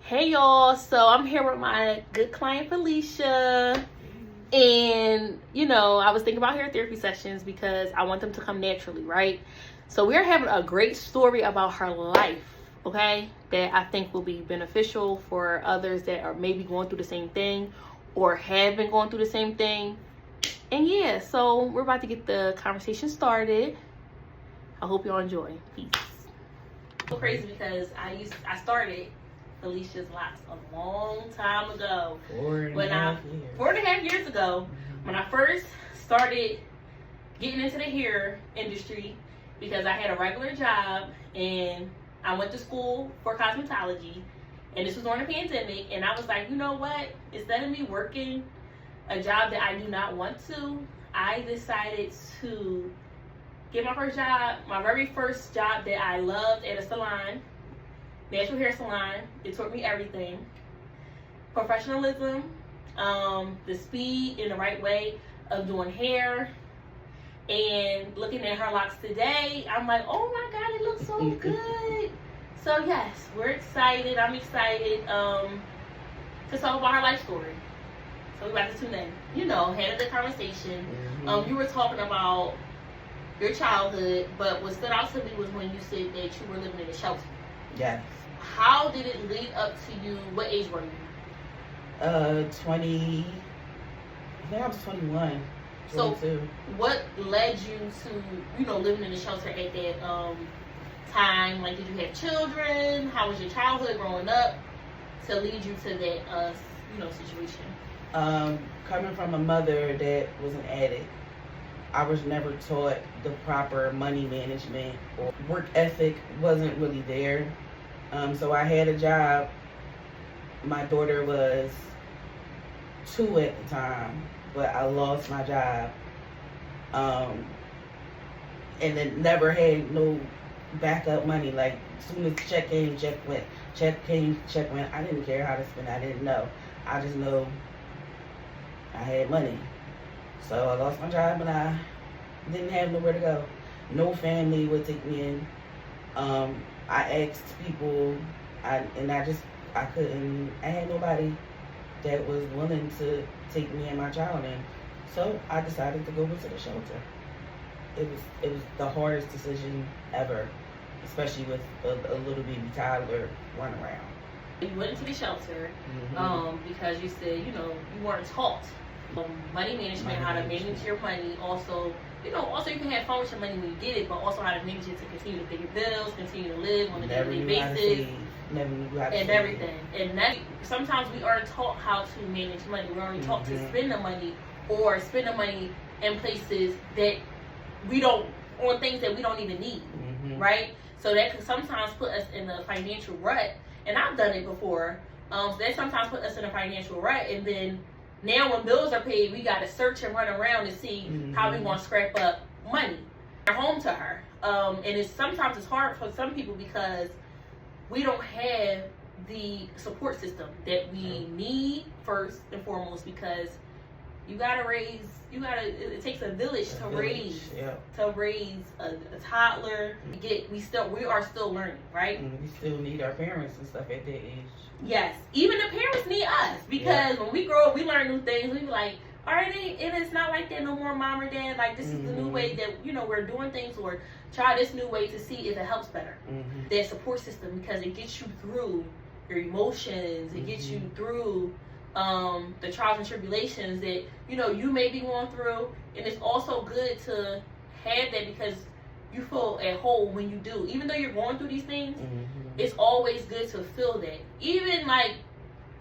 Hey y'all, so I'm here with my good client Felicia, and I was thinking about hair therapy sessions because I want them to come naturally, right? So we're having a great story about her life, okay, that I think will be beneficial for others that are maybe going through the same thing or have been going through the same thing. And yeah, so we're about to get the conversation started. I hope y'all enjoy. Peace. So crazy because I started Felicia's Locks a long time ago. 4.5 years ago, when I first started getting into the hair industry, because I had a regular job and I went to school for cosmetology, and this was during the pandemic, and I was like, you know what? Instead of me working a job that I do not want to, I decided to get my first job, my very first job that I loved, at a salon, natural hair salon. It taught me everything. Professionalism, the speed and the right way of doing hair. And looking at her locks today, I'm like, oh my God, it looks so good. So yes, we're excited. I'm excited to talk about her life story. So we're about to tune in. Had a good conversation. You were talking about your childhood, but what stood out to me was when you said that you were living in a shelter. Yes. How did it lead up to you? What age were you? 20. I think I was 21. 22. So what led you to, living in a shelter at that time? Like, did you have children? How was your childhood growing up to lead you to that, situation? Coming from a mother that was an addict, I was never taught the proper money management, or work ethic wasn't really there. So I had a job. My daughter was 2 at the time, but I lost my job. And then never had no backup money. Like, as soon as check came, check went. Check came, check went. I didn't care how to spend it. I didn't know. I just know I had money. So I lost my job and I didn't have nowhere to go. No family would take me in. I asked people, I couldn't, I had nobody that was willing to take me and my child in. So I decided to go into the shelter. It was the hardest decision ever, especially with a little baby toddler running around. You went into the shelter because you said, you weren't taught money management, how to manage your money. Also, also you can have fun with your money when you get it, but also how to manage it to continue to pay your bills, continue to live on a daily basis, and everything. And that sometimes we aren't taught how to manage money. We're only taught to spend the money, or spend the money in places that we don't, on things that we don't even need, right? So that can sometimes put us in a financial rut. And I've done it before. So that sometimes put us in a financial rut, and then now when bills are paid, we got to search and run around to see how we want to scrap up money. We're home to her. And sometimes it's hard for some people because we don't have the support system that we need first and foremost, because it takes a village to raise a toddler. We are still learning, right? We still need our parents and stuff at that age. Yes, even the parents need us, because when we grow up, we learn new things. We be like, all right, and it's not like that no more, mom or dad. Like, this is the new way that we're doing things, or try this new way to see if it helps better. That support system, because it gets you through your emotions. It gets you through the trials and tribulations that you may be going through, and it's also good to have that, because you feel at home when you do. Even though you're going through these things, it's always good to feel that. Even like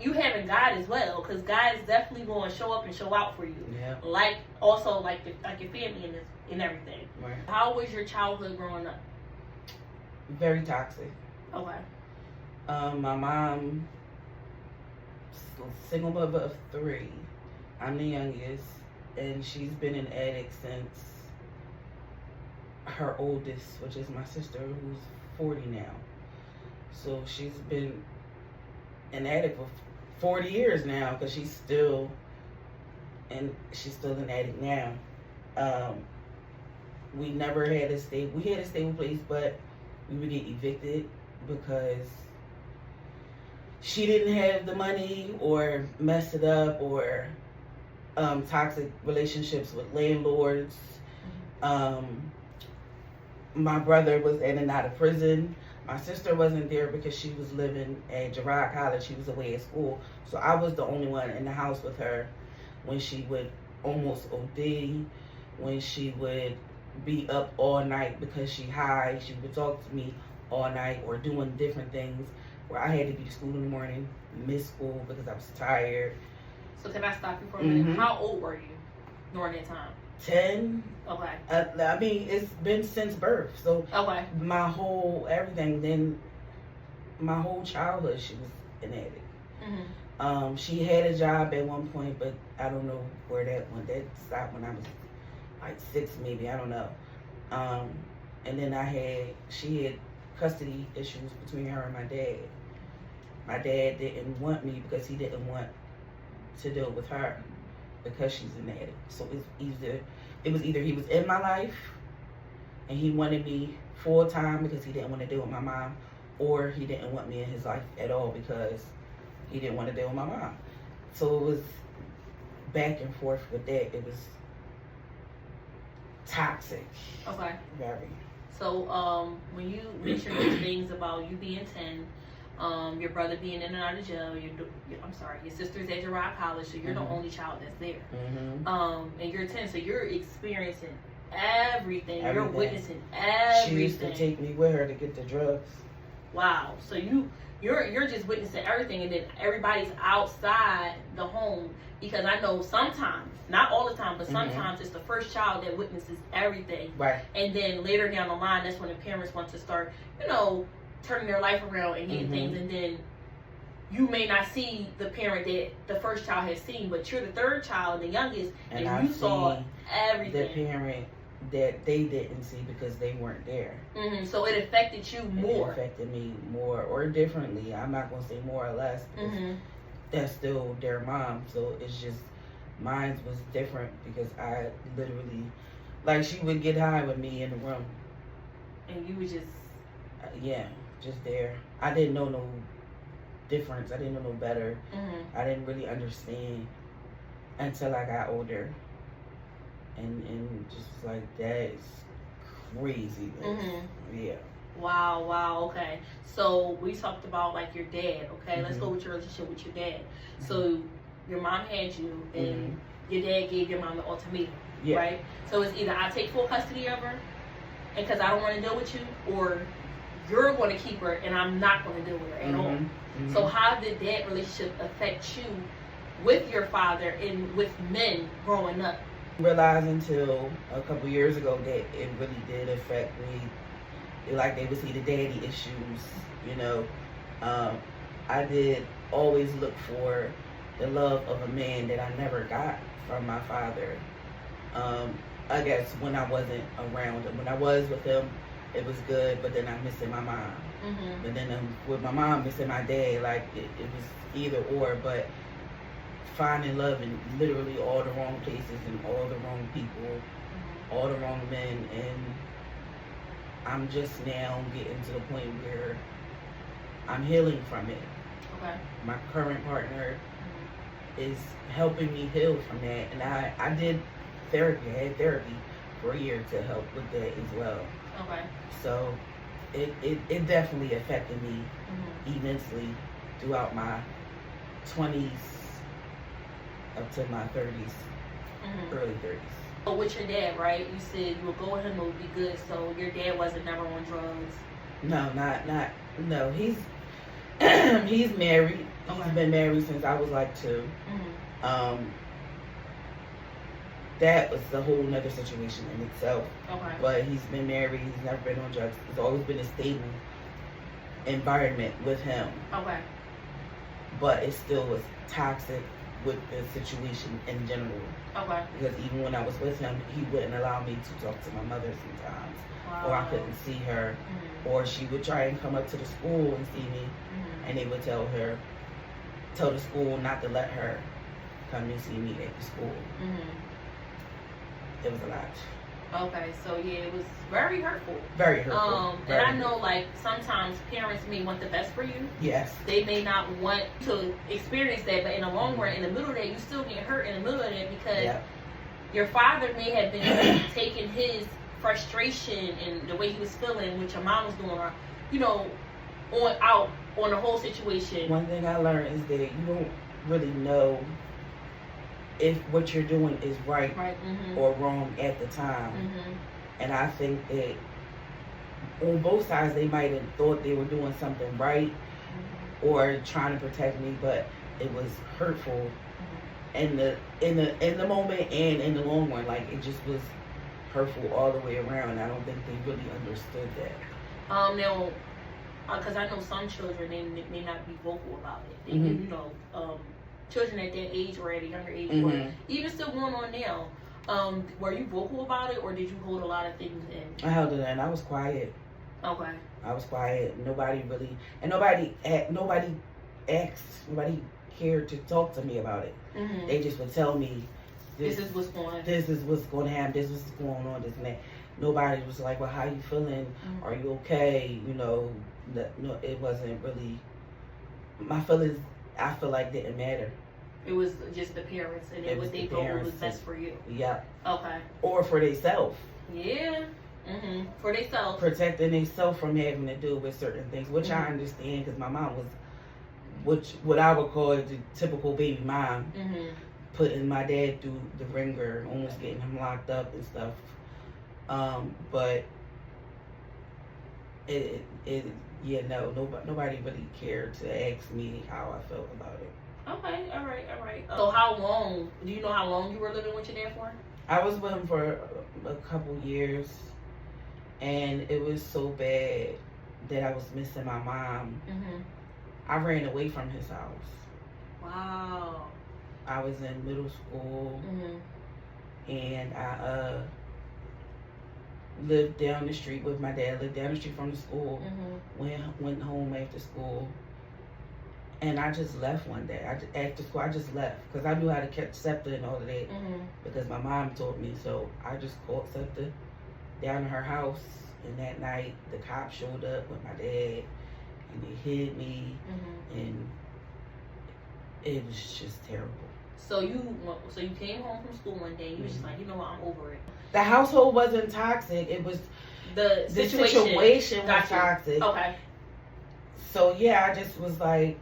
you having God as well, because God is definitely going to show up and show out for you. Yeah. Like also like your family and everything. Right. How was your childhood growing up? Very toxic. Okay. My mom, single mother of 3. I'm the youngest, and she's been an addict since her oldest, which is my sister, who's 40 now. So she's been an addict for 40 years now, because she's still an addict now. We never had we had a stable place, but we would get evicted because she didn't have the money or messed it up or toxic relationships with landlords. My brother was in and out of prison. My sister wasn't there because she was living at Girard College. She was away at school. So I was the only one in the house with her when she would almost OD, when she would be up all night because she high. She would talk to me all night or doing different things where I had to be to school in the morning, miss school because I was tired. So can I stop you for a minute? How old were you during that time? 10. Okay. I mean, it's been since birth. So okay. My whole everything, then my whole childhood, she was an addict. She had a job at one point, but I don't know where that went. That stopped when I was like 6, maybe. I don't know. And then she had custody issues between her and my dad. My dad didn't want me because he didn't want to deal with her because she's an addict. So it was either he was in my life and he wanted me full time because he didn't want to deal with my mom, or he didn't want me in his life at all because he didn't want to deal with my mom. So it was back and forth with that. It was toxic. Okay. Very. So when you mentioned those things about you being 10, your brother being in and out of jail, your sister's at Girard College, so you're the only child that's there. And you're 10, so you're experiencing everything. You're witnessing everything. She used to take me with her to get the drugs. Wow. So you're just witnessing everything, and then everybody's outside the home, because I know sometimes, not all the time, but sometimes it's the first child that witnesses everything. Right. And then later down the line, that's when the parents want to start, turning their life around and getting things, and then you may not see the parent that the first child has seen, but you're the third child, the youngest, and you saw everything. The parent that they didn't see because they weren't there. So it affected you more. It affected me more or differently. I'm not going to say more or less because that's still their mom. So it's just, mine was different because I literally, like, she would get high with me in the room. And you was just... just there. I didn't know no difference. I didn't know no better. I didn't really understand until I got older. And just like, that is crazy. Yeah. Wow, okay. So we talked about like your dad, okay? Let's go with your relationship with your dad. So your mom had you and your dad gave your mom the ultimatum, right? So it's either I take full custody of her and because I don't want to deal with you, or you're going to keep her and I'm not going to deal with her at all. So how did that relationship affect you with your father and with men growing up? Realized until a couple years ago that it really did affect me. Like, they would see the daddy issues, I did always look for the love of a man that I never got from my father. I guess when I wasn't around him. When I was with him, it was good, but then I'm missing my mom. But then with my mom missing my dad, like, it was either or, but finding love in literally all the wrong places and all the wrong people, all the wrong men, and I'm just now getting to the point where I'm healing from it. Okay. My current partner is helping me heal from that, and I did therapy. I had therapy for a year to help with that as well. Okay. So it definitely affected me immensely throughout my 20s up to my 30s, early 30s. So with your dad, right? You said you would go with him, it would be good. So your dad wasn't never on drugs? No, no. He's he's married. He's been married since I was like 2. That was a whole nother situation in itself. Okay. But he's been married. He's never been on drugs. It's always been a stable environment with him. Okay. But it still was toxic with the situation in general. Okay. Because even when I was with him, he wouldn't allow me to talk to my mother sometimes. Or I couldn't see her. Or she would try and come up to the school and see me, and they would tell the school not to let her come and see me at the school. It was a lot. Okay, so yeah, it was very hurtful. Very hurtful. And I know, like, sometimes parents may want the best for you. Yes. They may not want to experience that, but in the long run, in the middle of that, you still get hurt in the middle of that because your father may have been taking his frustration and the way he was feeling, what your mom was doing, or, you know, on the whole situation. One thing I learned is that you don't really know if what you're doing is right or wrong at the time. And I think that on both sides they might have thought they were doing something right or trying to protect me, but it was hurtful in the moment and in the long run. Like, it just was hurtful all the way around, and I don't think they really understood that. Now, because I know some children, they may not be vocal about it. They, you know, children at that age or at a younger age, or even still going on now. Were you vocal about it, or did you hold a lot of things in? I held it in. I was quiet. Okay. I was quiet. Nobody really, and nobody asked, nobody cared to talk to me about it. They just would tell me, this is what's going on. This is what's going to happen. This is what's going on. This and that. Nobody was like, well, how you feeling? Are you okay? You know, no, it wasn't really. My feelings, I feel like, didn't matter. It was just the parents, and what they thought was best for you. Yeah. Okay. Or for themselves. Yeah. For themselves. Protecting themselves from having to do with certain things, which I understand, because my mom was, what I would call the typical baby mom, putting my dad through the ringer, almost getting him locked up and stuff. But nobody really cared to ask me how I felt about it. Okay, all right. So how long, do you know how long you were living with your dad for? I was with him for a couple years, and it was so bad that I was missing my mom. I ran away from his house. Wow. I was in middle school, and I lived down the street with my dad, lived down the street from the school, went home after school. And I just left one day. After school, I just left because I knew how to catch SEPTA and all of that because my mom told me. So I just called SEPTA down to her house, and that night the cops showed up with my dad, and they hid me, and it was just terrible. So you came home from school one day. You was just like, you know what, I'm over it. The household wasn't toxic. It was the situation was toxic. Okay. So yeah, I just was like,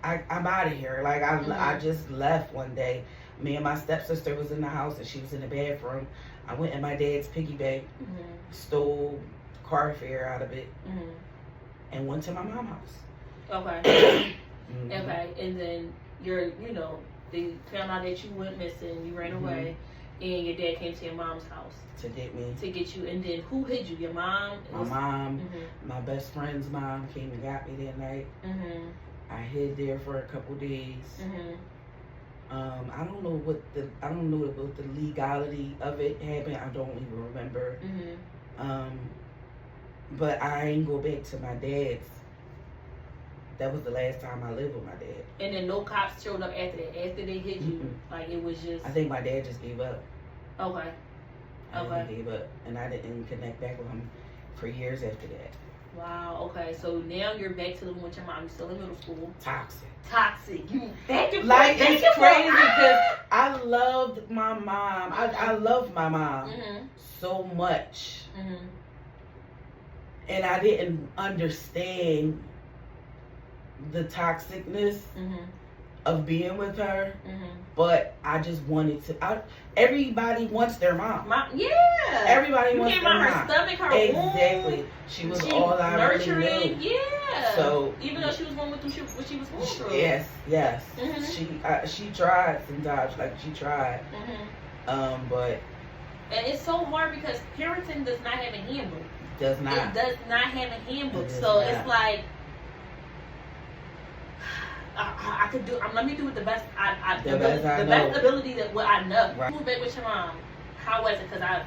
I'm out of here. Like, I just left one day. Me and my stepsister was in the house, and she was in the bathroom. I went in my dad's piggy bank, stole car fare out of it, and went to my mom's house. Okay. Okay, and then they found out that you went missing. You ran away, and your dad came to your mom's house to get me. To get you, and then who hid you? Your mom? My mom, my best friend's mom came and got me that night. I hid there for a couple days. I don't know what the legality of it happened. I don't even remember. But I ain't go back to my dad's. That was the last time I lived with my dad. And then no cops showed up after that. After they hit you, like, it was just. I think my dad just gave up. Okay. He gave up, and I didn't connect back with him for years after that. Wow. Okay. So now you're back to living with your mom. You're still in middle school. Toxic. You back and forth. Like, it's crazy because I loved my mom. I loved my mom so much, and I didn't understand the toxicness of being with her, but I just wanted to. Everybody wants their mom. Everybody wants their mom. Her stomach, her exactly. womb. She was all I nurturing. Really knew. Yeah. So even though she was going through what she was going through. Yes. She tried sometimes. Like, she tried. But. And it's so hard because parenting does not have a handbook. Does not. It does not have a handbook. So it's like. I could do. Let me do it the best. The best ability that what I know. Right. Move back with your mom. How was it? Because I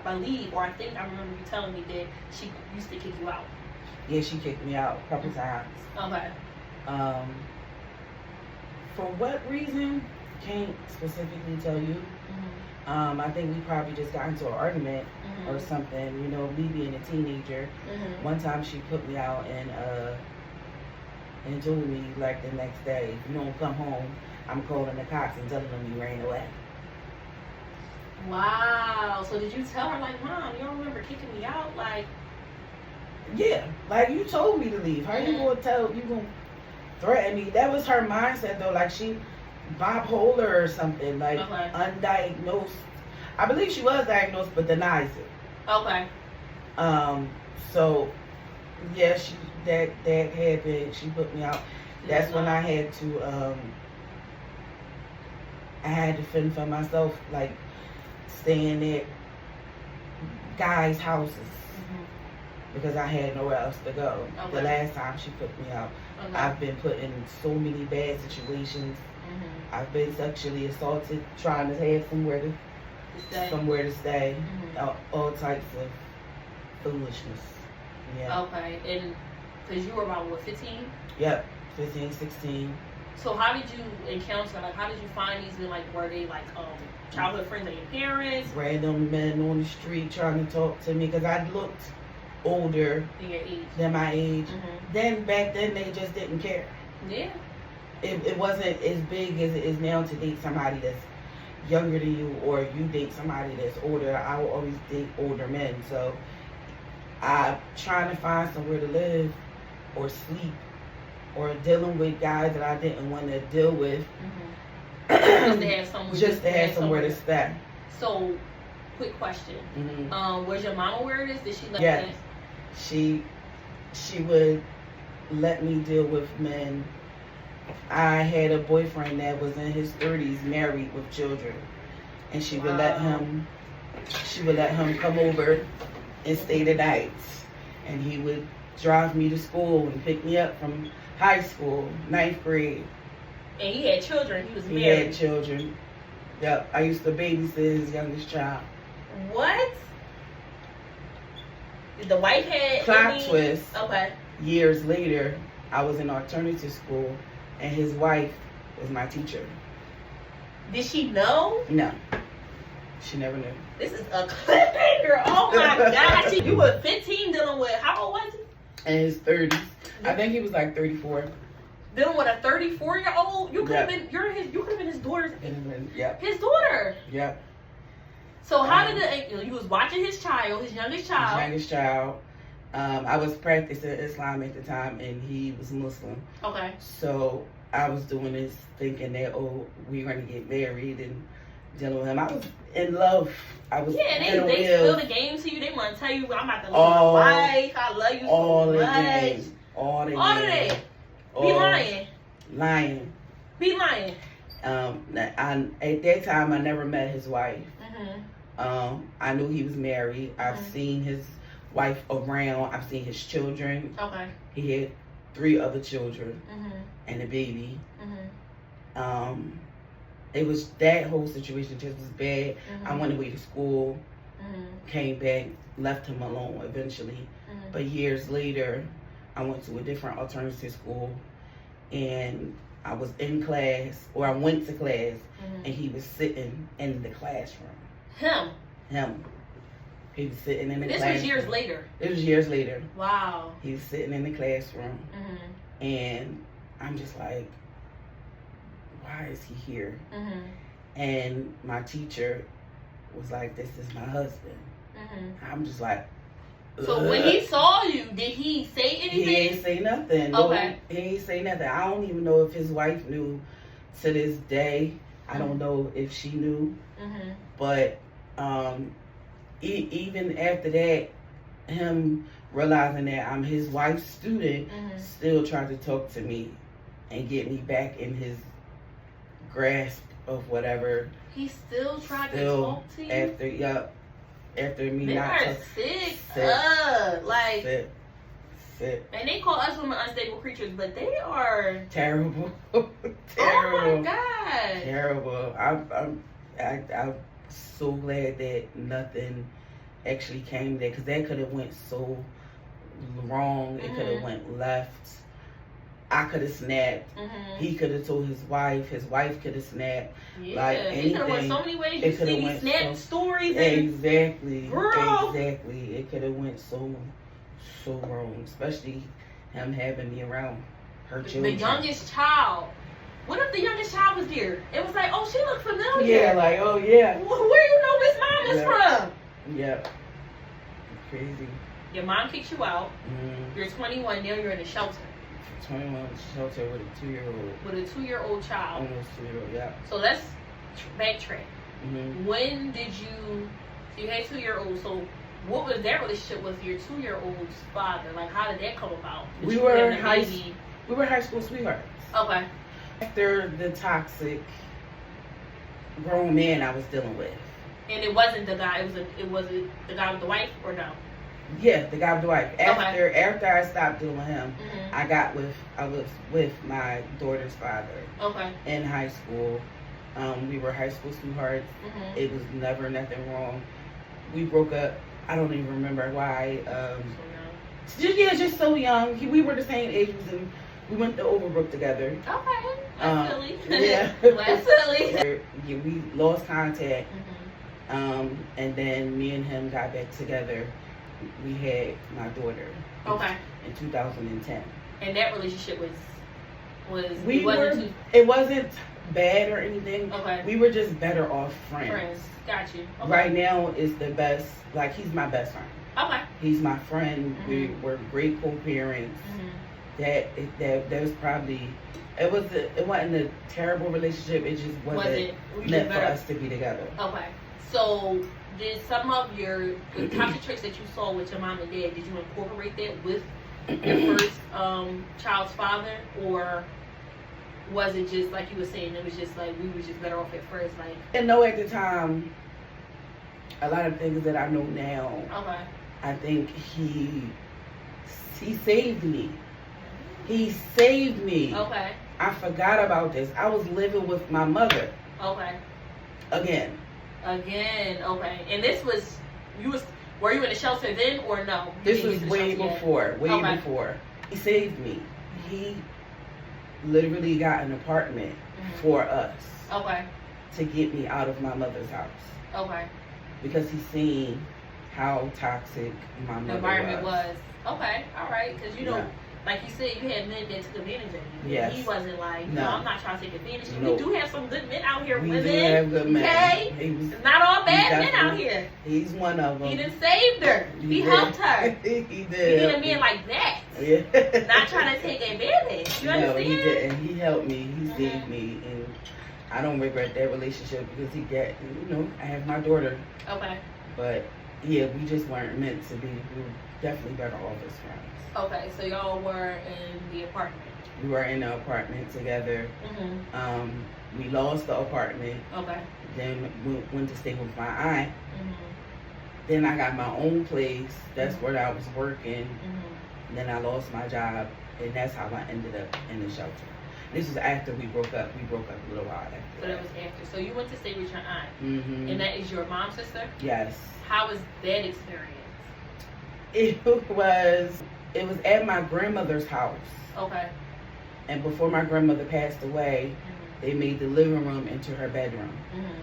believe, or I think I remember you telling me that she used to kick you out. Yeah, she kicked me out a couple times. Okay. For what reason? can't specifically tell you. Mm-hmm. I think we probably just got into an argument Mm-hmm. or something. You know, me being a teenager. Mm-hmm. One time she put me out and told me like the next day, if you don't come home, I'm calling the cops and telling them you ran away. Wow. So did you tell her like, Mom, you don't remember kicking me out? Like, Yeah, like you told me to leave. How you gonna threaten me? That was her mindset though. Like she bipolar or something. Like Okay. undiagnosed. I believe she was diagnosed, but denies it. okay. So yeah, that happened. She put me out. That's when I had to fend for myself, like staying at guys' houses because I had nowhere else to go. Okay. The last time she put me out, Okay. I've been put in so many bad situations. Mm-hmm. I've been sexually assaulted, trying to have somewhere to stay. Mm-hmm. All types of foolishness. Yeah. Okay. And because you were about, what, 15? Yep. 15, 16. So how did you encounter, like, how did you find these men? Like, were they, like, childhood friends of your parents? Random men on the street trying to talk to me because I looked older In your age? than my age. Mm-hmm. Then back then they just didn't care. Yeah. It wasn't as big as it is now to date somebody that's younger than you, or you date somebody that's older. I will always date older men. So I'm trying to find somewhere to live or sleep or dealing with guys that I didn't want to deal with. Mm-hmm. Just to have somewhere to stay. So, quick question. Mm-hmm. Was your mama aware of this? Did she let Yes. you? She would let me deal with men. I had a boyfriend that was in his 30s, married with children, and she would let him come over and stay the nights, and he would drive me to school and pick me up from high school, 9th grade. And he had children. He was married. He had children. Yep. I used to babysit his youngest child. What? The wife had Plot twist. Okay. Years later, I was in alternative school, and his wife was my teacher. Did she know? No. She never knew. This is a cliffhanger. Oh my God. You were 15 dealing with, how old was he? In his 30s. I think he was like 34. Dealing with a 34-year-old? You could have Yep. been, you could have been his daughter's, Yep. his daughter. Yep. So how did you was watching his child, his youngest child. His youngest child. I was practicing Islam at the time, and he was Muslim. Okay. So I was doing this thinking that, we're going to get married and dealing with him. I was in love. I was they spill the game to you. They want to tell you, I'm about to leave my wife. I love you so much. All the that. Be lying. Lying. Be lying. At that time, I never met his wife. Mm-hmm. I knew he was married. Mm-hmm. I've seen his wife around. I've seen his children. Okay. He had 3 other children Mm-hmm. and a baby. Mm-hmm. It was, that whole situation just was bad. Mm-hmm. I went away to school, Mm-hmm. came back, left him alone eventually. Mm-hmm. But years later, I went to a different alternative school, and I was in class, or I went to class, Mm-hmm. and he was sitting in the classroom. Him. He was sitting in the classroom. This was years later. It was years later. Wow. He was sitting in the classroom, Mm-hmm. and I'm just like, why is he here? Mm-hmm. And my teacher was like, this is my husband. Mm-hmm. I'm just like, so when he saw you, did he say anything? He ain't say nothing. Okay. No, he ain't say nothing. I don't even know if his wife knew to this day. I don't know if she knew. Mm-hmm. But even after that, him realizing that I'm his wife's student, Mm-hmm. still tried to talk to me and get me back in his grasp of whatever. He still tried to talk to you? After me they not are sick. Sick. And they call us women unstable creatures, but they are terrible. Terrible. Oh my God. Terrible. I'm so glad that nothing actually came there, because that could have went so wrong. It could have went left. I could have snapped. He could have told his wife could have snapped. Yeah, like it anything. could have went so many ways. You see these snap stories. Exactly. Girl. Exactly. It could have went so wrong, especially him having me around her children. The youngest child. What if the youngest child was there? It was like, oh, she looked familiar. Yeah, like, oh yeah. Where you know Miss Mom is from? Yep. Crazy. Your mom kicked you out. You're 21. Now you're in a shelter. 21 shelter with a 2-year-old. With a 2-year-old child. Almost 2-year-old. Yeah. So let's backtrack. When did you? So you had 2-year-olds. So what was that relationship with your 2-year-old's father? Like, how did that come about? We were high school sweethearts. Okay. After the toxic grown man I was dealing with. And it wasn't the guy. It was the guy with the wife, or no? Yeah, the guy with the wife. After I stopped dealing with him, I was with my daughter's father. Okay. In high school. We were high school sweethearts. It was never nothing wrong. We broke up. I don't even remember why. Just so young. We were the same age, and we went to Overbrook together. Okay. That's silly. Yeah. That's silly. We lost contact. And then me and him got back together. We had my daughter. In 2010. And that relationship it wasn't bad or anything. Okay. We were just better off friends. Got you. Okay. Right now is the best. Like, he's my best friend. Okay. He's my friend. We were great co-parents. That was probably. It wasn't a terrible relationship. It just wasn't meant for us to be together. Okay. So, did some of the toxic traits that you saw with your mom and dad, did you incorporate that with your first child's father, or was it just like you were saying? It was just like we were just better off at first, like. And no, at the time, a lot of things that I know now. Okay. I think he saved me. He saved me. Okay. I forgot about this. I was living with my mother. Okay. Again, okay. And this was, were you in a shelter then or no? This was way before. He saved me. He literally got an apartment for us. Okay. To get me out of my mother's house. Okay. Because he seen how toxic my mother environment was. Okay. All right. Because like you said, you had men that took advantage of you. Yes. He wasn't like, no, I'm not trying to take advantage of you. No. We do have some good men out here. We do have good men. Okay? It's not all bad men out here. He's one of them. He done saved her. He helped her. He did. He did a man like that. Yeah. Not trying to take advantage. You understand? No, he didn't. He helped me. He saved me. And I don't regret that relationship because I have my daughter. Okay. But, yeah, we just weren't meant to be. We were definitely better off as friends. Okay, so y'all were in the apartment. We were in the apartment together. We lost the apartment. Okay. Then we went to stay with my aunt. Then I got my own place. That's where I was working. Then I lost my job, and that's how I ended up in the shelter. This was after we broke up. We broke up a little while after. So that was after. So you went to stay with your aunt. And that is your mom's sister? Yes. How was that experience? It was at my grandmother's house. Okay. And before my grandmother passed away, they made the living room into her bedroom.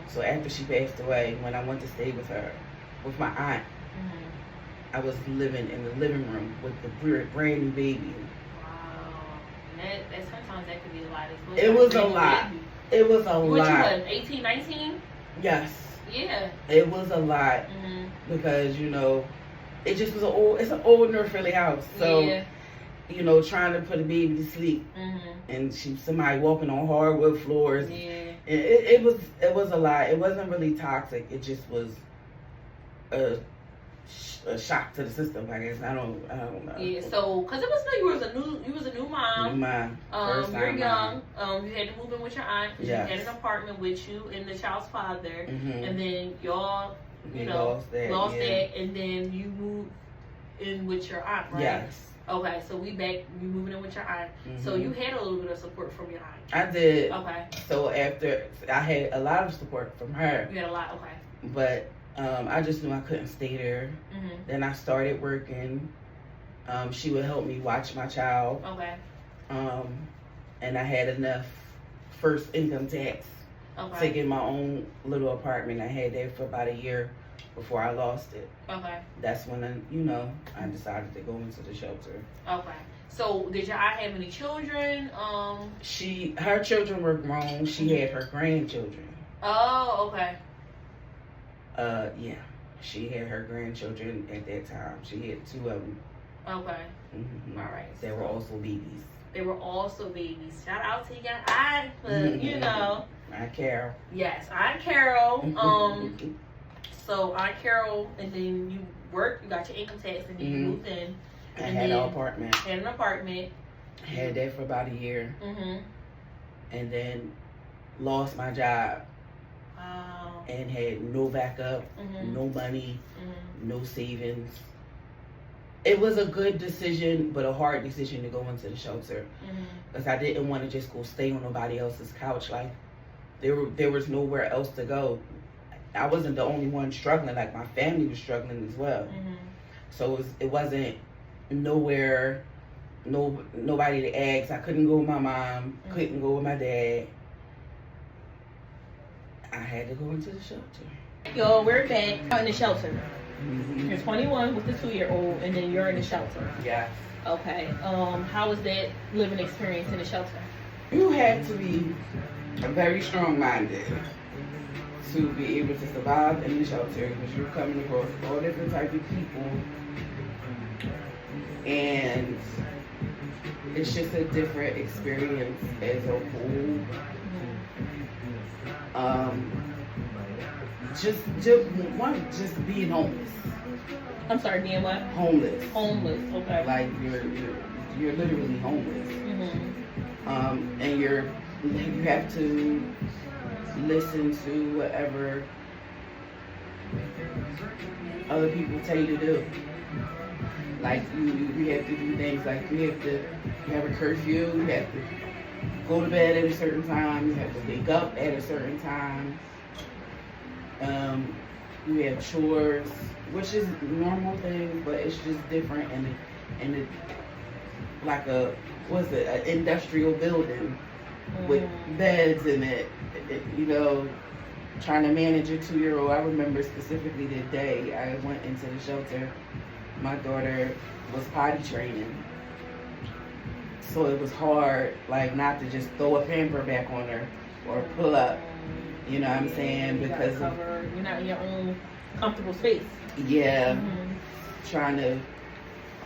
So after she passed away, when I went to stay with her, with my aunt, I was living in the living room with the brand new baby. Wow. And sometimes that could be a lot as well. It was a lot. It was a lot. What, you 18, 19? Yes. Yeah. It was a lot because, it just was it's an old North Philly house. So, trying to put a baby to sleep and somebody walking on hardwood floors. Yeah. It was a lot. It wasn't really toxic. It just was a shock to the system, I guess. I don't know. Yeah. So, cause it was you was a new mom. New mom. You're young. You had to move in with your aunt. Yes. You had an apartment with you and the child's father, and then y'all. Lost that, and then you moved in with your aunt, right? Yes. Okay, so you moving in with your aunt. So you had a little bit of support from your aunt. I did. Okay. So after, I had a lot of support from her. You had a lot, okay. But I just knew I couldn't stay there. Then I started working. She would help me watch my child. Okay. And I had enough first income tax to get my own little apartment. I had that for about a year before I lost it. Okay. That's when I decided to go into the shelter. Okay. So did y'all have any children? Her children were grown. She had her grandchildren. Oh, okay. Yeah. She had her grandchildren at that time. She had 2 of them. Okay. Mm-hmm. All right. They were also babies. They were also babies. Shout out to you. You know. Aunt Carol. Yes, Aunt Carol. So Aunt Carol, and then you worked. You got your income tax, and then you moved in. I had an apartment. Had an apartment. Had that for about a year. Mm-hmm. And then lost my job. Wow. And had no backup, no money, no savings. It was a good decision, but a hard decision to go into the shelter. Because I didn't want to just go stay on nobody else's couch. Like, there was nowhere else to go. I wasn't the only one struggling. Like, my family was struggling as well. So it wasn't nowhere, nobody to ask. I couldn't go with my mom, couldn't go with my dad. I had to go into the shelter. Yo, we're back in the shelter. You're 21 with the 2-year-old, and then you're in the shelter. Yeah. Okay. How was that living experience in the shelter? You have to be very strong-minded to be able to survive in the shelter, because you're coming across all different types of people, and it's just a different experience as a whole. Just being homeless. I'm sorry, being what? Homeless. Homeless. Okay. Like you're literally homeless. And you have to listen to whatever other people tell you to do. Like you have to do things like you have a curfew. You have to go to bed at a certain time. You have to wake up at a certain time. You have chores, which is a normal thing, but it's just different and it like an industrial building with beds in it. Trying to manage a 2-year-old. I remember specifically the day I went into the shelter. My daughter was potty training. So it was hard, like, not to just throw a pamper back on her or pull up. You know what I'm saying? Because you're not in your own comfortable space. Yeah. Trying to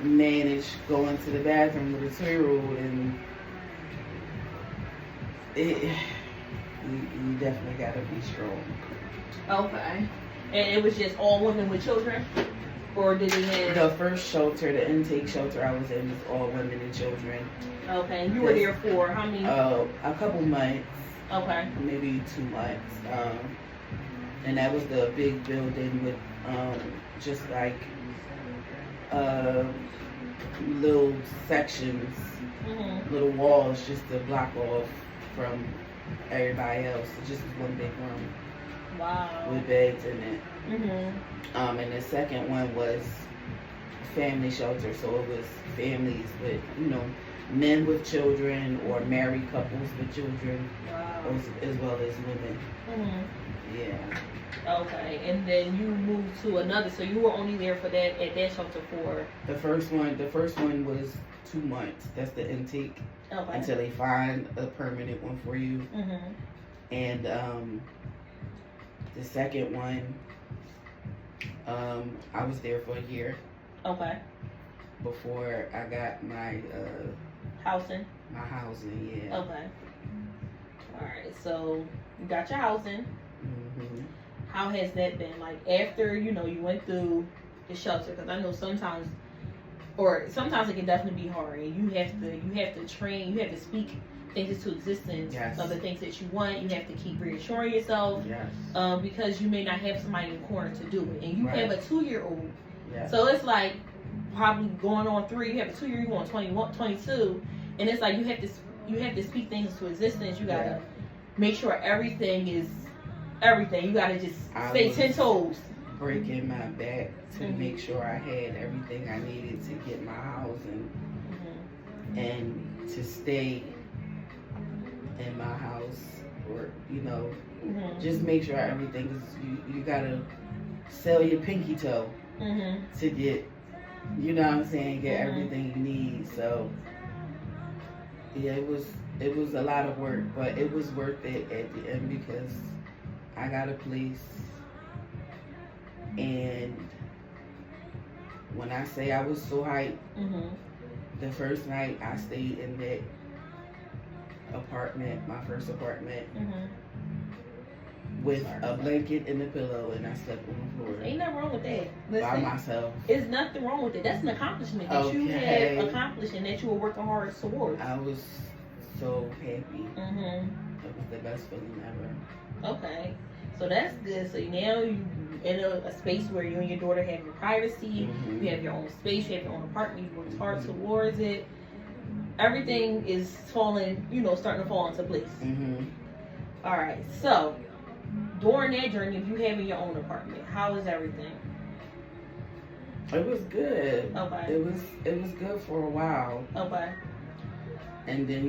manage going to the bathroom with a 2-year-old, and you definitely gotta be strong. Okay. And it was just all women with children? Or did it have... The first shelter, the intake shelter I was in, was all women and children. Okay. And you were there for how many? A couple months. Okay. Maybe 2 months. And that was the big building with just like little sections, little walls just to block off from everybody else. It just was one big room. Wow. With beds in it. And the second one was family shelter, so it was families with, men with children or married couples with children. Wow. As well as women. Yeah. Okay, and then you moved to another, so you were only there for that at that shelter for... The first one was 2 months. That's the intake. Okay. Until they find a permanent one for you. And the second one, I was there for a year. Okay. Before I got my housing. My housing, yeah. Okay. All right. So you got your housing. How has that been? Like after you went through the shelter, because I know sometimes it can definitely be hard, and you have to train, you have to speak things into existence. Yes. Of the things that you want. You have to keep reassuring yourself. Yes. Because you may not have somebody in the corner to do it, and you have a 2-year-old. Yes. So it's like probably going on 3. You have a 2-year, you on 21, 22, and it's like you have to speak things into existence. You gotta make sure everything is everything. You gotta just stay 10 toes. Breaking my back to make sure I had everything I needed to get my housing, and to stay in my house, or just make sure everything is. You gotta sell your pinky toe to get, you know what I'm saying, get everything you need. So yeah, it was a lot of work, but it was worth it at the end because I got a place. And when I say I was so hyped, the first night I stayed in that apartment, my first apartment, with a blanket and a pillow, and I slept on the floor. Ain't nothing wrong with that. Listen, by myself. There's nothing wrong with it. That's an accomplishment that you had accomplished and that you were working hard towards. I was so happy. It was the best feeling ever. Okay. So that's good. So now you in a space where you and your daughter have your privacy, you have your own space, you have your own apartment, you worked hard towards it. Everything is falling, starting to fall into place. All right. So during that journey of you having your own apartment, how is everything? It was good. Okay. It was good for a while. Okay. And then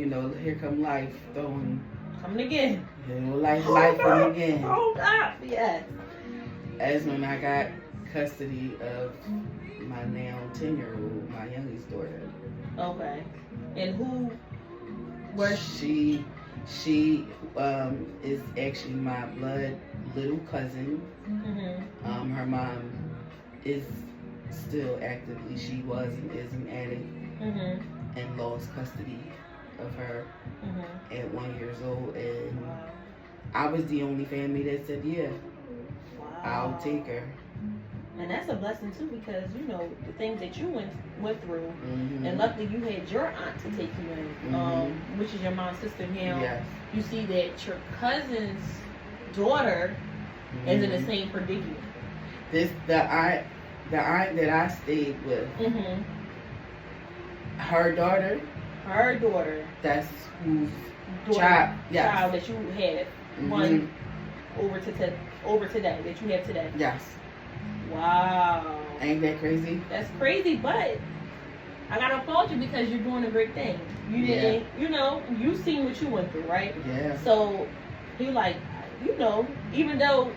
here come life coming again. Life coming again. Oh God, yes. As when I got custody of my now 10-year-old, my youngest daughter. Okay. And who was she? She is actually my blood little cousin. Her mom is still actively, she was and is an addict, and lost custody of her at 1 year old. And I was the only family that said, yeah, I'll take her. And that's a blessing too, because the things that you went through, and luckily you had your aunt to take you in, which is your mom's sister now. Yes. You see that your cousin's daughter is in the same predicament. The aunt that I stayed with, her daughter. That's whose child that you had one over today that you have today. Yes. Wow. Ain't that crazy? That's crazy, but I gotta applaud you because you're doing a great thing. You didn't, you seen what you went through, right? Yeah. So you like, even though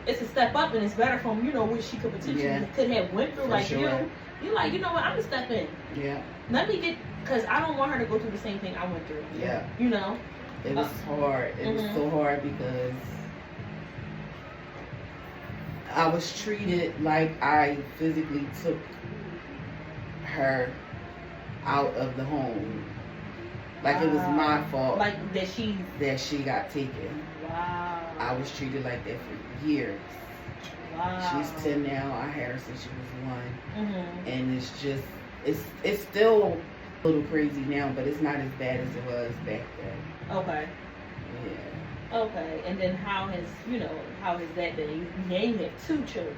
it's a step up and it's better from, what she could potentially could have went through, like sure. You're like, I'm gonna step in. Yeah. Let me get, because I don't want her to go through the same thing I went through. Yeah. It was hard. It was so hard because I was treated like I physically took her out of the home. Like it was my fault. Like that she got taken. Wow. I was treated like that for years. Wow. She's 10 now. I had her since she was 1. And it's just, it's still a little crazy now, but it's not as bad as it was back then. Okay. Yeah. Okay. And then how has that been? Now you have 2 children.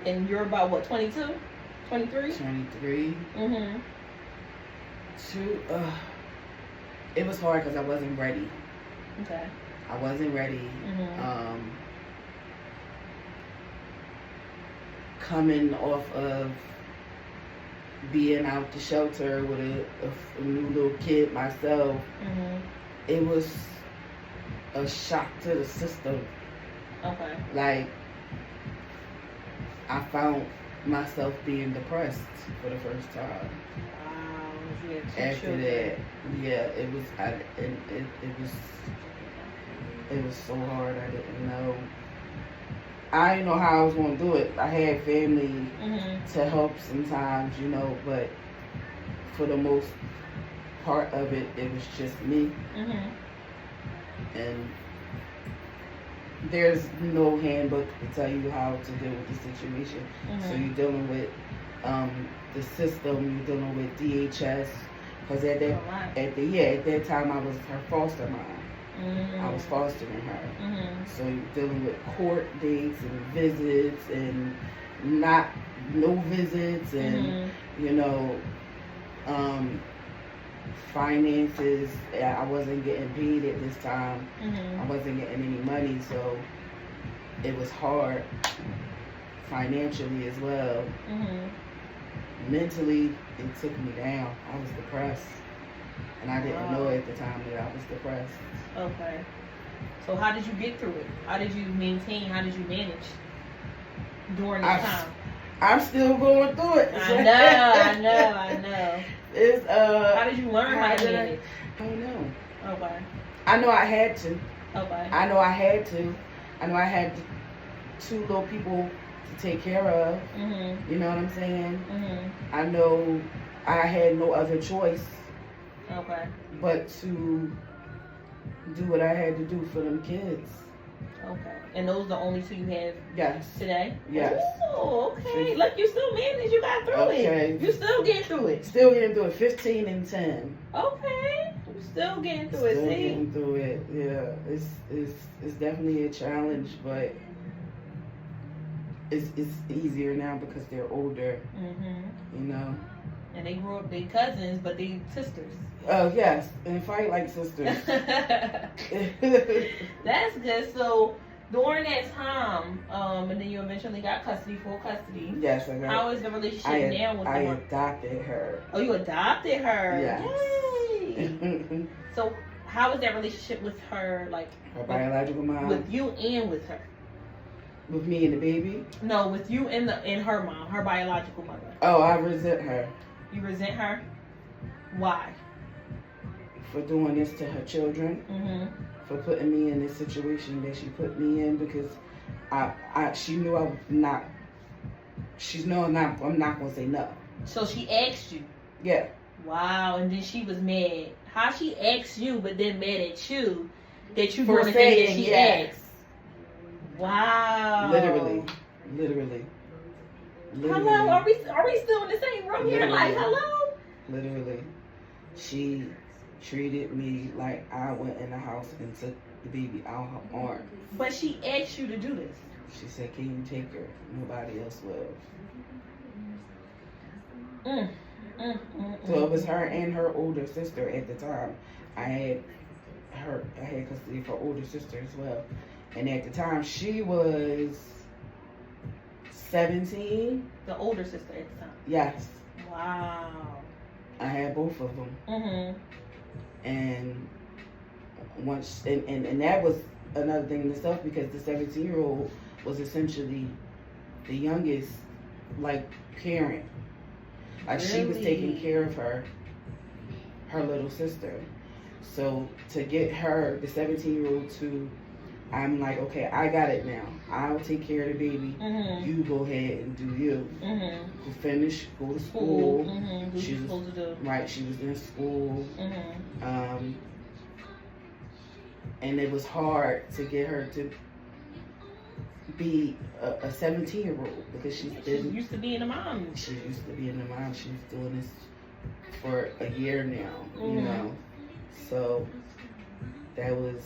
And you're about what, 22? 23? 23. It was hard because I wasn't ready. Okay. I wasn't ready. Coming off of being out the shelter with a new little kid myself, it was a shock to the system. Okay. Like, I found myself being depressed for the first time. Wow. After that, yeah, it was so hard. I didn't know. I didn't know how I was going to do it. I had family to help sometimes, but for the most part of it, it was just me. And there's no handbook to tell you how to deal with the situation. So you're dealing with the system, you're dealing with DHS, because at that time I was her foster mom. I was fostering her. So you're dealing with court dates and visits and no visits and finances. I wasn't getting paid at this time. I wasn't getting any money, so it was hard financially as well. Mentally, it took me down. I was depressed. And I didn't know at the time that I was depressed. Okay. So how did you get through it? How did you maintain? How did you manage during this time? I'm still going through it. I know. It's How did you learn how to manage? I don't know. Okay. I know I had to. Okay. I know I had to. I know I had 2 little people to take care of. Mm-hmm. You know what I'm saying? Mm-hmm. I know I had no other choice. Okay. But to do what I had to do for them kids. Okay. And those are the only 2 you have Yes. today? Yes. Oh, okay. Look, you still managed. You got through it. You still getting through it. Still getting through it. 15 and 10. Okay. You still getting through it. Still See? getting through it. Yeah. It's definitely a challenge, but it's easier now because they're older. Mm-hmm. You know. And they grew up, they cousins, but they sisters. Oh yes, and fight like sisters. That's good. So during that time, and then you eventually got full custody. Yes, I got. How is the relationship now with I her? adopted her. Oh, you adopted her. Yes. Yay. So how is that relationship with her, like her biological mom? With you and with her. With me and the baby? No, with you and her mom, her biological mother. Oh, I resent her. You resent her? Why? For doing this to her children. Mm-hmm. For putting me in this situation that she put me in because she knew I'm not gonna say no. So she asked you? Yeah. Wow, and then she was mad. How she asked you but then mad at you that you for doing the saying thing that she yes. asked? Wow. Literally. Hello, are we still in the same room here? Like, hello? Literally. She treated me like I went in the house and took the baby out her arm. But she asked you to do this. She said, "Can you take her? Nobody else will." So it was her and her older sister at the time. I had custody of her older sister as well. And at the time, she was 17. The older sister at the time? Yes. Wow. I had both of them. Mm-hmm. And once, and that was another thing in itself because the 17-year-old was essentially the youngest, like, parent. Like, really? She was taking care of her little sister. So to get her, the 17-year-old, to, I'm like, okay, I got it now. I'll take care of the baby. Mm-hmm. You go ahead and do you. Mm-hmm. Go finish, go to school. Mm-hmm. What you supposed to do. Right, she was in school. Mm-hmm. And it was hard to get her to be a 17-year-old because she's used to being a mom. She used to being a mom. She was doing this for a year now, mm-hmm. you know. So that was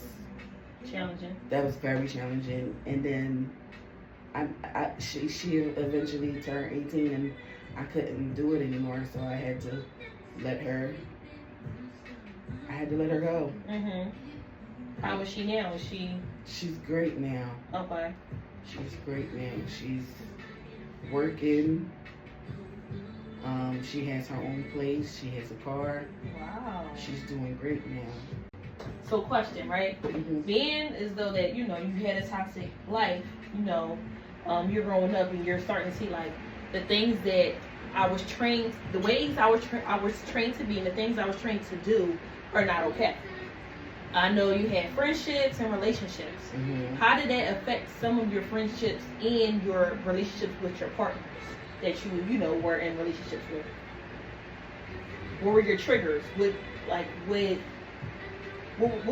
challenging. That was very challenging. And then she eventually turned 18 and I couldn't do it anymore. So I had to let her go. Mm-hmm. How is she now? She's great now. Okay. She's great now. She's working. She has her own place. She has a car. Wow. She's doing great now. So question, right? Mm-hmm. Being as though that, you had a toxic life, you're growing up and you're starting to see like the things that I was trained, the ways I was trained to be and the things I was trained to do are not okay. I know you had friendships and relationships. Mm-hmm. How did that affect some of your friendships and your relationships with your partners that you were in relationships with? What were your triggers? What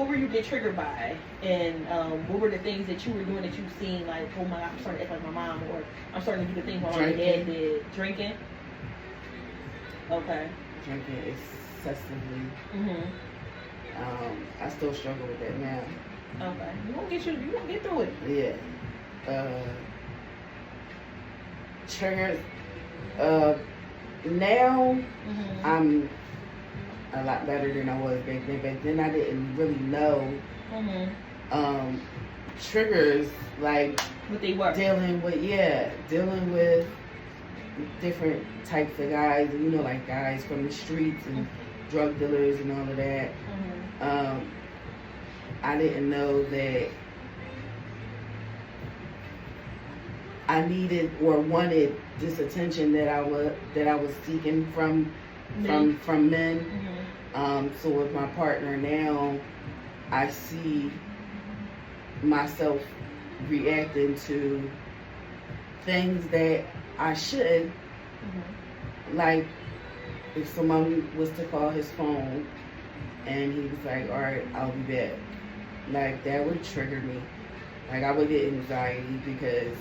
were you get triggered by? And what were the things that you were doing that you've seen like, oh my God, I'm starting to act like my mom, or I'm starting to do the things my mom and dad did? Drinking? Okay. Drinking excessively. Mm-hmm. I still struggle with that now. Okay. You won't get through it. Yeah. Triggers. Now, mm-hmm. I'm a lot better than I was back then. Back then I didn't really know. Mm-hmm. Triggers, like what they were. Dealing with different types of guys, like guys from the streets and drug dealers and all of that. I didn't know that I needed or wanted this attention that I was seeking from men. So with my partner now, I see myself reacting to things that I shouldn't. Like if someone was to call his phone and he was like, all right, I'll be back. Like that would trigger me. Like I would get anxiety because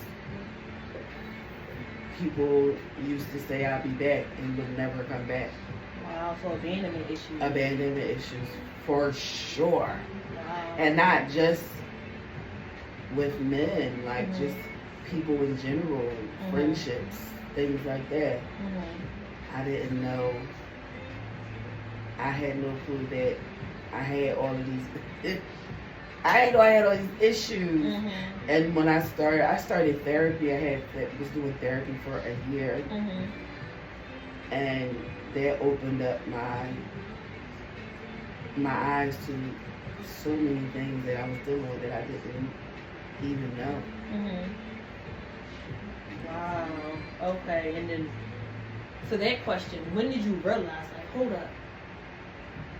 people used to say I'll be back and would never come back. Wow, so abandonment issues. Abandonment issues, for sure. Wow. And not just with men, like just people in general, friendships, things like that. I didn't know. I had no clue that I had all of these. I didn't know I had all these issues. And when I started therapy. I was doing therapy for a year, and that opened up my eyes to so many things that I was dealing with that I didn't even know. Wow. Okay. And then, so that question, when did you realize, like, hold up,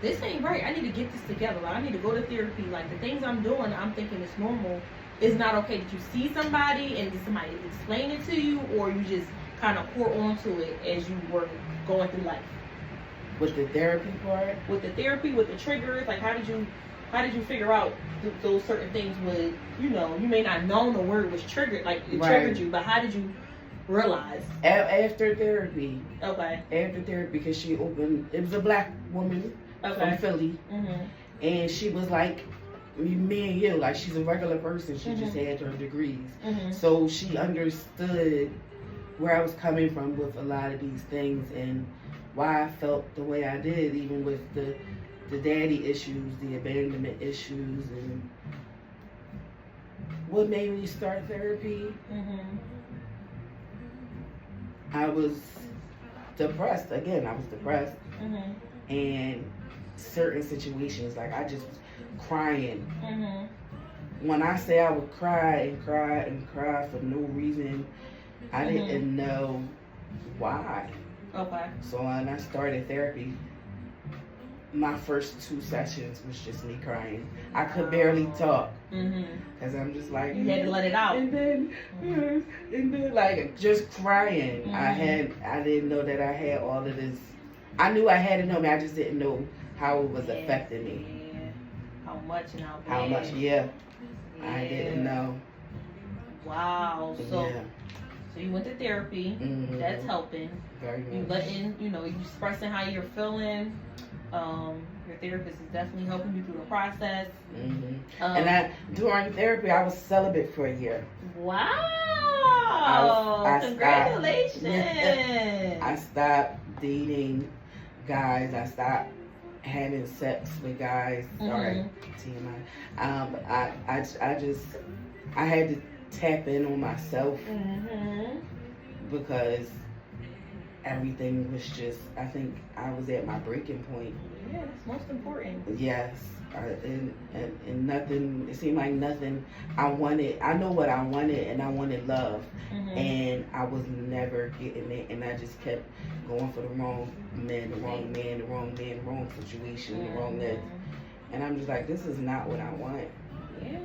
this ain't right. I need to get this together. Like, I need to go to therapy. Like, the things I'm doing, I'm thinking it's normal. It's not okay. Did you see somebody and did somebody explain it to you, or you just kind of pour onto it as you were going through life? With the therapy part? With the therapy, with the triggers, like how did you figure out those certain things would, you may not know the word was triggered, like it triggered you, but how did you realize? After therapy. Okay. After therapy, because it was a black woman from Philly, and she was like me and you, like she's a regular person, she just had her degrees. So she understood where I was coming from with a lot of these things and why I felt the way I did, even with the daddy issues, the abandonment issues, and what made me start therapy. I was depressed. Again, I was depressed. And certain situations, like I just was crying. When I say I would cry and cry and cry for no reason, I didn't know why. Okay. So when I started therapy, my first 2 sessions was just me crying. I could barely talk because I'm just like, you had to let it out. And then like just crying. I didn't know that I had all of this. I knew I had it on me. I just didn't know how it was affecting me. How much and how bad. How much? Yeah. I didn't know. Wow. So. Yeah. So you went to therapy. That's helping. Very much. You letting, you expressing how you're feeling. Your therapist is definitely helping you through the process. And during therapy, I was celibate for a year. Wow! Congratulations! I stopped dating guys. I stopped having sex with guys. Sorry, TMI. I had to tap in on myself because everything was just, I think I was at my breaking point. Yeah, that's most important. Yes. And nothing, it seemed like nothing I wanted. I know what I wanted, and I wanted love. And I was never getting it, and I just kept going for the wrong man, the wrong man, the wrong man, the wrong situation, the wrong this. And I'm just like, this is not what I want. Yeah.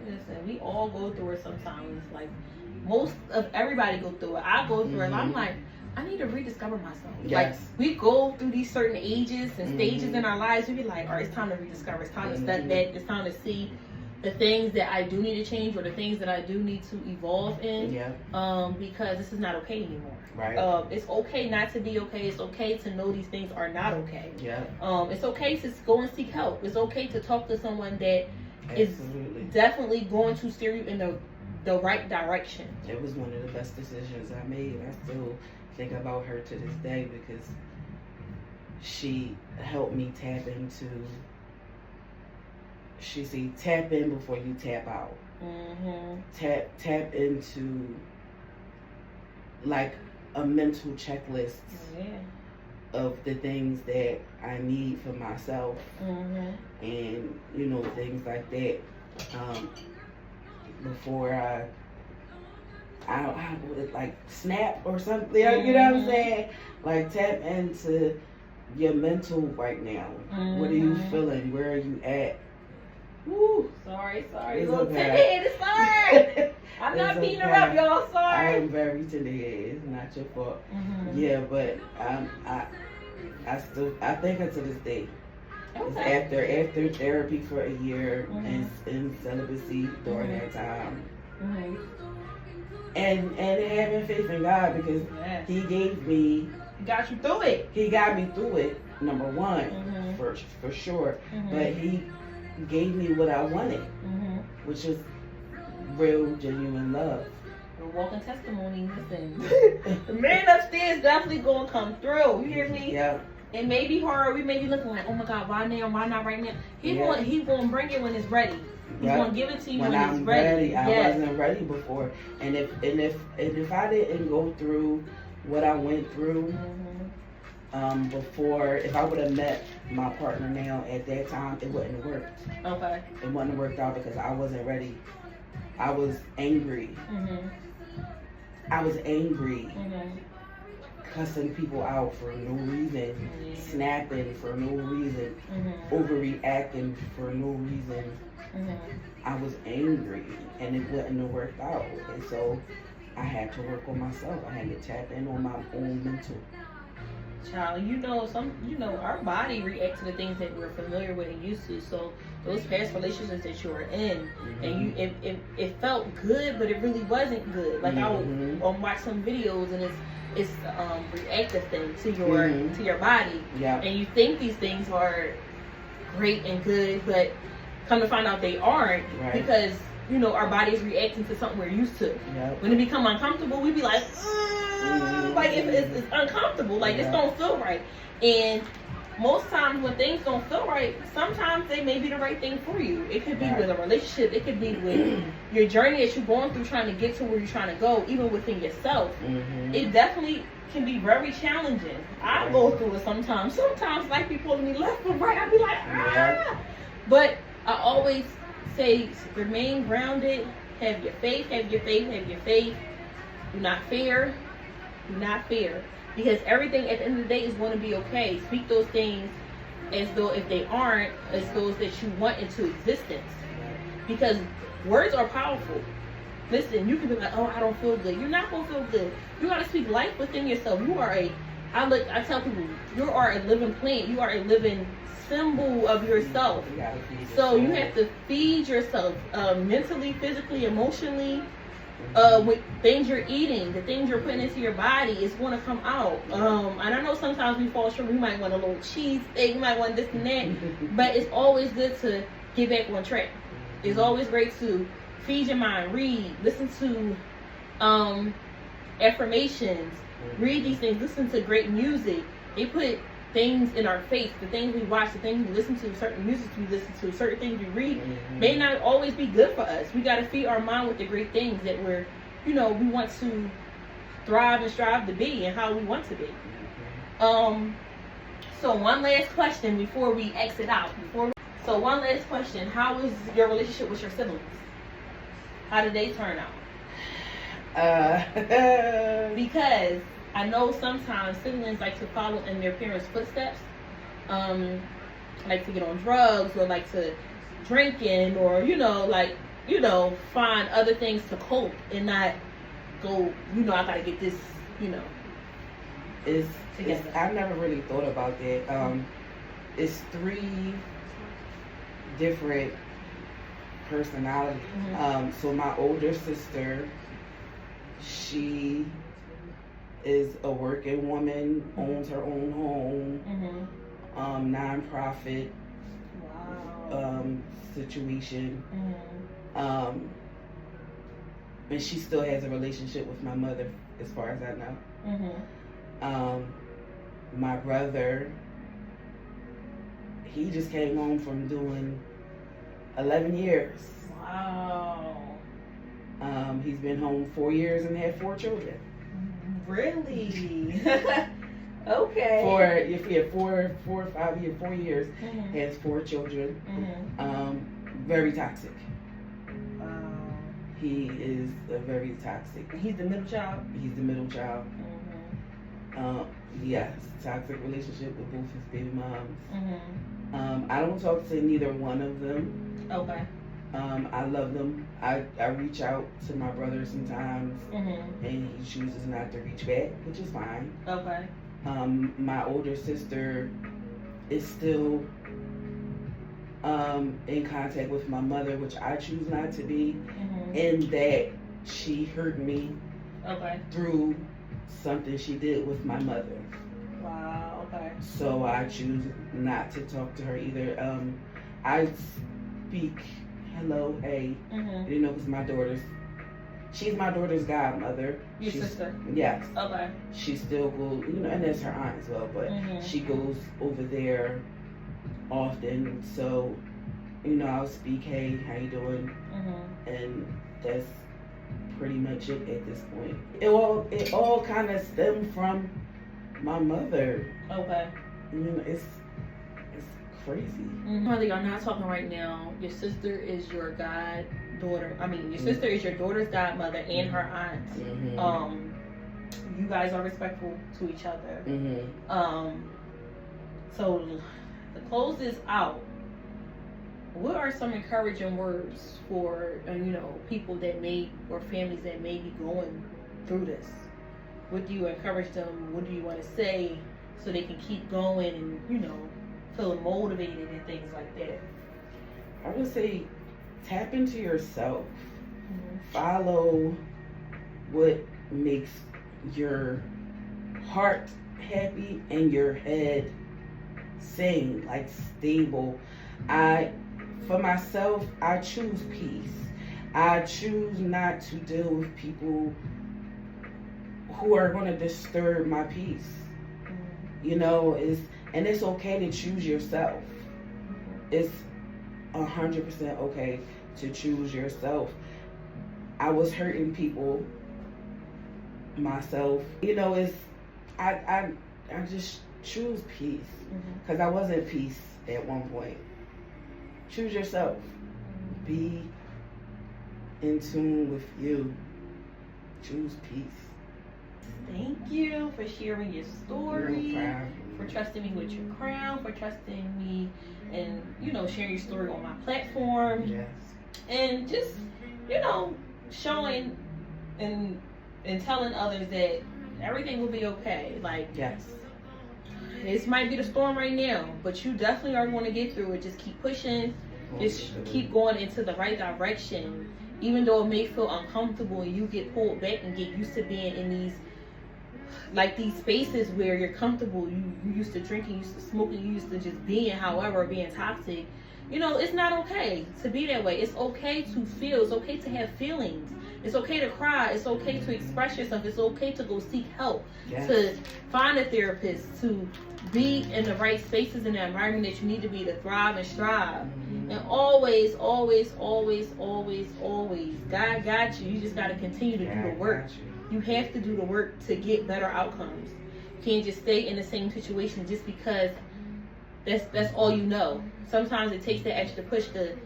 Listen, we all go through it sometimes. Like, most of everybody go through it. I go through it, and I'm like, I need to rediscover myself. Yes. Like, we go through these certain ages and stages in our lives. We be like, all right, it's time to rediscover. It's time to step back. It's time to see the things that I do need to change or the things that I do need to evolve in. Yeah. Because this is not okay anymore. Right. It's okay not to be okay. It's okay to know these things are not okay. Yeah. It's okay to go and seek help. It's okay to talk to someone that is definitely going to steer you in the right direction. It was one of the best decisions I made. I still think about her to this day because she helped me tap into, she said, tap in before you tap out. Tap into like a mental checklist of the things that I need for myself, and you know, things like that. Before I would like snap or something. You know what I'm saying? Like tap into your mental right now. What are you feeling? Where are you at? Woo. Sorry. It's Little okay. it's sorry. I'm not It's beating okay. her up, y'all. Sorry. I'm very tender-headed. It's not your fault. Yeah, but I think until this day. Okay. After therapy for a year and in celibacy during that time, and having faith in God, because He gave me. He got you through it. He got me through it. Number one, for sure. But He gave me what I wanted, which was real, genuine love. A walking testimony. Listen, the man upstairs definitely gonna come through. You hear me? Yeah. It may be hard. We may be looking like, oh my God, why now? Why not right now? He gonna bring it when it's ready. He's gonna give it to you when it's I'm ready. I wasn't ready before, and if I didn't go through what I went through before, if I would have met my partner now at that time, it wouldn't have worked. Okay. It wouldn't have worked out because I wasn't ready. I was angry. I was angry. Cussing people out for no reason, snapping for no reason, overreacting for no reason. I was angry, and it wouldn't have worked out. And so I had to work on myself. I had to tap in on my own mental. Child, our body reacts to the things that we're familiar with and used to. So those past relationships that you were in, and it felt good, but it really wasn't good. Like I would watch some videos, and it's reactive thing to your body, and you think these things are great and good, but come to find out they aren't, because our body's reacting to something we're used to. When it become uncomfortable, we be like, like it's uncomfortable, like this don't feel right. And most times when things don't feel right, sometimes they may be the right thing for you. It could be with a relationship, it could be with your journey that you're going through, trying to get to where you're trying to go, even within yourself. It definitely can be very challenging. I go through it sometimes. Sometimes life be pulling me left and right. I be like, But I always say, remain grounded, have your faith. Do not fear. Because everything at the end of the day is going to be okay. Speak those things as though if they aren't, as those that you want into existence. Because words are powerful. Listen, you can be like, oh, I don't feel good. You're not going to feel good. You got to speak life within yourself. I tell people, you are a living plant. You are a living symbol of yourself. So you have to feed yourself mentally, physically, emotionally. With things you're eating, the things you're putting into your body is going to come out. And I know sometimes we fall short. We might want a little cheese steak, we might want this and that, but it's always good to get back on track. It's always great to feed your mind, read, listen to affirmations, read these things, listen to great music. They put things in our face, the things we watch, the things we listen to, certain music we listen to, certain things we read may not always be good for us. We got to feed our mind with the great things that we want to thrive and strive to be and how we want to be. So one last question before we exit out. One last question. How is your relationship with your siblings? How did they turn out? Because I know sometimes siblings like to follow in their parents' footsteps, like to get on drugs or like to drinking or, find other things to cope and not go, I gotta get this, together. I've never really thought about that. It's three different personalities. So my older sister, she is a working woman, owns her own home, non-profit situation, and she still has a relationship with my mother, as far as I know. My brother, he just came home from doing 11 years. Wow. He's been home 4 years and had 4 children. Really? Okay. If he had 4 or 5 years, 4 years, Mm-hmm. has 4 children. Mm-hmm. Very toxic. Wow. He is a very toxic. He's the middle child. He's the middle child. Mm-hmm. Yes, toxic relationship with both his baby moms. Mm-hmm. I don't talk to neither one of them. Okay. I love them. I reach out to my brother sometimes, Mm-hmm. and he chooses not to reach back, which is fine. Okay. My older sister is still in contact with my mother, which I choose not to be, Mm-hmm. in that she hurt me Okay. through something she did with my mother. Wow. Okay. So I choose not to talk to her either. I speak hello, hey, Mm-hmm. you know, because she's my daughter's godmother. Your sister. Yes. Okay. She still goes, you know, and that's her aunt as well, but Mm-hmm. she goes over there often. So, you know, I'll speak, hey, how you doing? Mm-hmm. And that's pretty much it at this point. It all kind of stemmed from my mother. Okay. You know, it's crazy. Whether y'all not talking right now, your sister is your goddaughter. I mean, your sister is your daughter's godmother and her aunt. Mm-hmm. You guys are respectful to each other. Mm-hmm. So to close this out, what are some encouraging words for people that or families that may be going through this? What do you encourage them? What do you want to say so they can keep going and feeling motivated and things like that? I would say tap into yourself. Mm-hmm. Follow what makes your heart happy and your head sane, like stable. For myself, I choose peace. I choose not to deal with people who are going to disturb my peace. Mm-hmm. You know, it's okay to choose yourself. It's 100% okay to choose yourself. I was hurting people myself. You know, I just choose peace because I was at peace at one point. Choose yourself. Be in tune with you. Choose peace. Thank you for sharing your story, No problem. for trusting me with your crown, for trusting me and, sharing your story on my platform. Yes. And just, showing and telling others that everything will be okay. Like, Yes. this might be the storm right now, but you definitely are going to get through it. Just keep pushing. Just keep going into the right direction. Even though it may feel uncomfortable and you get pulled back and get used to being in these spaces where you're comfortable. You used to drinking, you used to smoking, you used to just being toxic. It's not okay to be that way. It's okay to feel. It's okay to have feelings. It's okay to cry. It's okay to express yourself. It's okay to go seek help. Yes. To find a therapist. To be in the right spaces in the environment that you need to be to thrive and strive. Mm-hmm. And always, always, always, always, always, God got you. You just got to continue to do the work. You have to do the work to get better outcomes. You can't just stay in the same situation just because that's all you know. Sometimes it takes that extra push to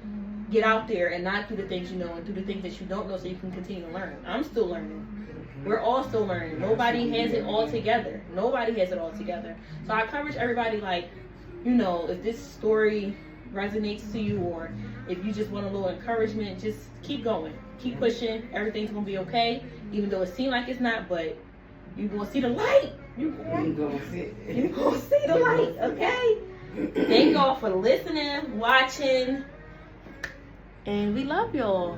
get out there and not do the things you know and do the things that you don't know so you can continue to learn. I'm still learning. We're all still learning. Nobody has it all together. Nobody has it all together. So I encourage everybody, if this story resonates to you or if you just want a little encouragement, just keep going. Keep pushing. Everything's going to be okay. Even though it seems like it's not, but you're going to see the light. You're going to see the light, okay? Thank y'all for listening, watching, and we love y'all.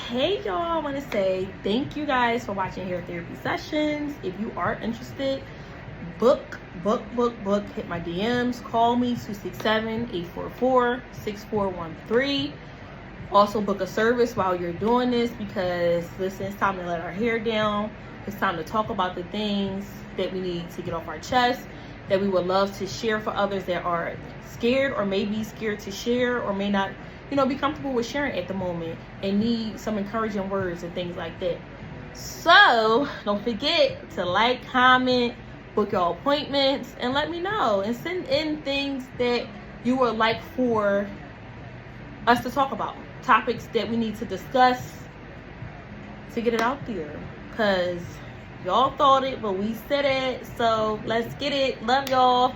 Hey y'all, I want to say thank you guys for watching Hair Therapy Sessions. If you are interested, book, hit my DMs, call me 267-844-6413. Also book a service while you're doing this because listen, it's time to let our hair down. It's time to talk about the things that we need to get off our chest, that we would love to share for others that are scared or may be scared to share or may not, be comfortable with sharing at the moment and need some encouraging words and things like that. So don't forget to like, comment, book your appointments, and let me know. And send in things that you would like for us to talk about. Topics that we need to discuss to get it out there. Because y'all thought it, but we said it. So let's get it. Love y'all.